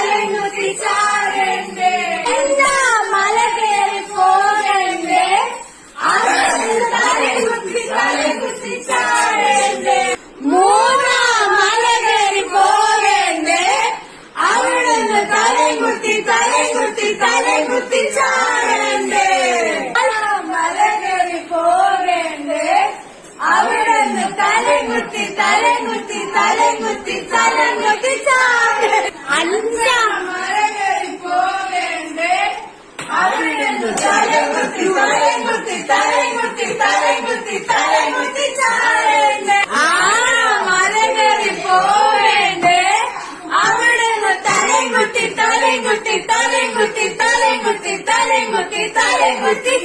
തലകുത്തി ചാടണ്ടേ എന്താ മല കയറി പോകണ്ടേ തലകുത്തി ചാടണ്ടേ മൂന്നാം മല കയറി പോകണ്ടേ അവിടുന്ന് തലകുത്തി ചാടണ്ടേ മല കയറി പോകണ്ടേ അവിടുന്ന് തലകുത്തി ചാടണ്ടേ അഞ്ചാം മല കയറി പോകണ്ടേ അവിടുന്ന് തലകുത്തി ചാടണ്ടേ ആറാം മല കയറി പോകണ്ടേ അവിടുന്ന് തലകുത്തി